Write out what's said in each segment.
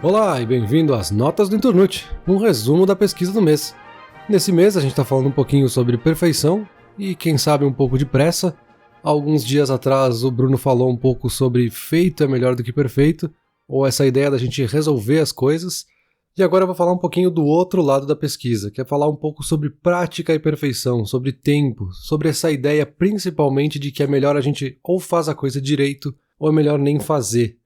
Olá e bem-vindo às Notas do Inturnute, um resumo da pesquisa do mês. Nesse mês a gente está falando um pouquinho sobre perfeição e quem sabe um pouco de pressa. Alguns dias atrás o Bruno falou um pouco sobre feito é melhor do que perfeito, ou essa ideia da gente resolver as coisas. E agora eu vou falar um pouquinho do outro lado da pesquisa, que é falar um pouco sobre prática e perfeição, sobre tempo, sobre essa ideia principalmente de que é melhor a gente ou faz a coisa direito ou é melhor nem fazer.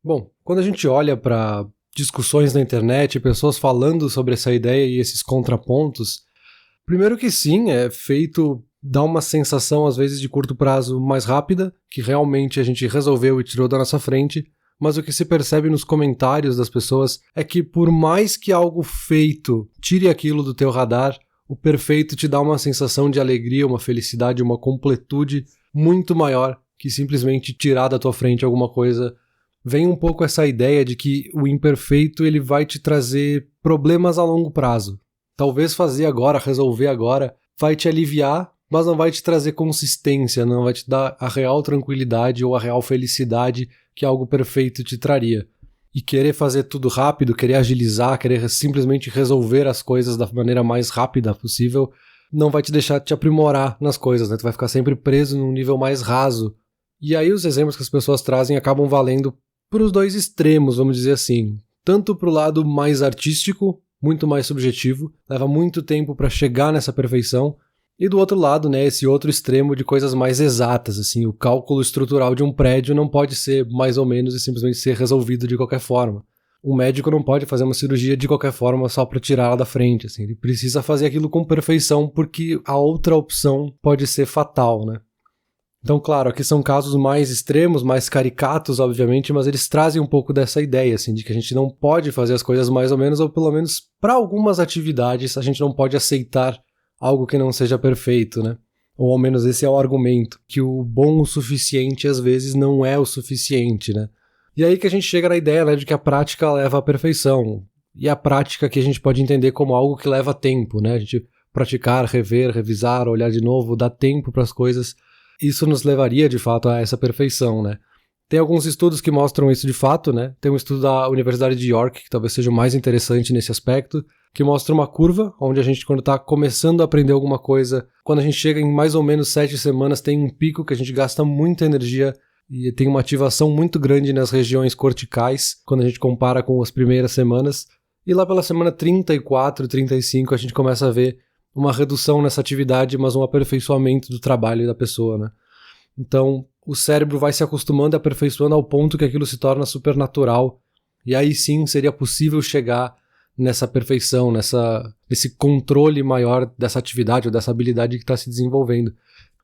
Bom, quando a gente olha para discussões na internet, pessoas falando sobre essa ideia e esses contrapontos, primeiro que sim, feito dá uma sensação às vezes de curto prazo mais rápida, que realmente a gente resolveu e tirou da nossa frente, mas o que se percebe nos comentários das pessoas é que por mais que algo feito tire aquilo do teu radar, o perfeito te dá uma sensação de alegria, uma felicidade, uma completude muito maior que simplesmente tirar da tua frente alguma coisa. Vem um pouco essa ideia de que o imperfeito ele vai te trazer problemas a longo prazo. Talvez fazer agora, resolver agora, vai te aliviar, mas não vai te trazer consistência, não vai te dar a real tranquilidade ou a real felicidade que algo perfeito te traria. E querer fazer tudo rápido, querer agilizar, querer simplesmente resolver as coisas da maneira mais rápida possível, não vai te deixar te aprimorar nas coisas, né? Tu vai ficar sempre preso num nível mais raso. E aí os exemplos que as pessoas trazem acabam valendo para os dois extremos, vamos dizer assim. Tanto para o lado mais artístico, muito mais subjetivo, leva muito tempo para chegar nessa perfeição, e do outro lado, né, esse outro extremo de coisas mais exatas, assim, o cálculo estrutural de um prédio não pode ser mais ou menos e simplesmente ser resolvido de qualquer forma. Um médico não pode fazer uma cirurgia de qualquer forma só para tirá-la da frente, assim, ele precisa fazer aquilo com perfeição porque a outra opção pode ser fatal, né? Então, claro, aqui são casos mais extremos, mais caricatos, obviamente, mas eles trazem um pouco dessa ideia, assim, de que a gente não pode fazer as coisas mais ou menos, ou pelo menos para algumas atividades a gente não pode aceitar algo que não seja perfeito, né? Ou ao menos esse é o argumento, que o bom o suficiente às vezes não é o suficiente, né? E aí que a gente chega na ideia, né, de que a prática leva à perfeição. E a prática que a gente pode entender como algo que leva tempo, né? A gente praticar, rever, revisar, olhar de novo, dar tempo para as coisas. Isso nos levaria, de fato, a essa perfeição, né? Tem alguns estudos que mostram isso de fato, né? Tem um estudo da Universidade de York, que talvez seja o mais interessante nesse aspecto, que mostra uma curva, onde a gente, quando está começando a aprender alguma coisa, quando a gente chega em mais ou menos 7 semanas, tem um pico que a gente gasta muita energia e tem uma ativação muito grande nas regiões corticais, quando a gente compara com as primeiras semanas. E lá pela semana 34, 35, a gente começa a ver uma redução nessa atividade, mas um aperfeiçoamento do trabalho da pessoa, né? Então, o cérebro vai se acostumando e aperfeiçoando ao ponto que aquilo se torna supernatural, e aí sim seria possível chegar nessa perfeição, nesse controle maior dessa atividade ou dessa habilidade que está se desenvolvendo.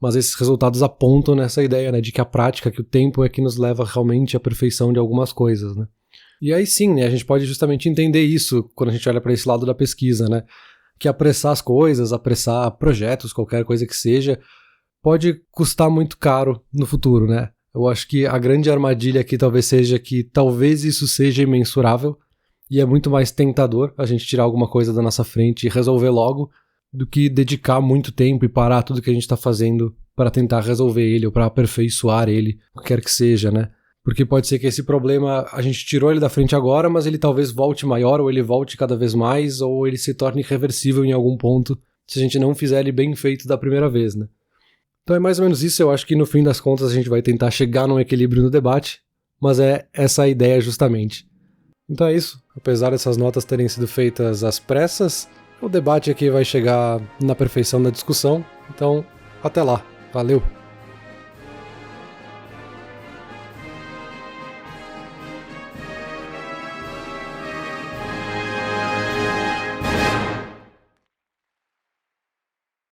Mas esses resultados apontam nessa ideia, né, de que a prática, que o tempo é que nos leva realmente à perfeição de algumas coisas, né? E aí sim, né, a gente pode justamente entender isso quando a gente olha para esse lado da pesquisa, né? Que apressar as coisas, apressar projetos, qualquer coisa que seja, pode custar muito caro no futuro, né? Eu acho que a grande armadilha aqui talvez seja que talvez isso seja imensurável e é muito mais tentador a gente tirar alguma coisa da nossa frente e resolver logo do que dedicar muito tempo e parar tudo que a gente está fazendo para tentar resolver ele ou para aperfeiçoar ele, o que quer que seja, né? Porque pode ser que esse problema, a gente tirou ele da frente agora, mas ele talvez volte maior, ou ele volte cada vez mais, ou ele se torne irreversível em algum ponto, se a gente não fizer ele bem feito da primeira vez, né? Então é mais ou menos isso, eu acho que no fim das contas a gente vai tentar chegar num equilíbrio no debate, mas é essa a ideia justamente. Então é isso, apesar dessas notas terem sido feitas às pressas, o debate aqui vai chegar na perfeição da discussão, então até lá, valeu!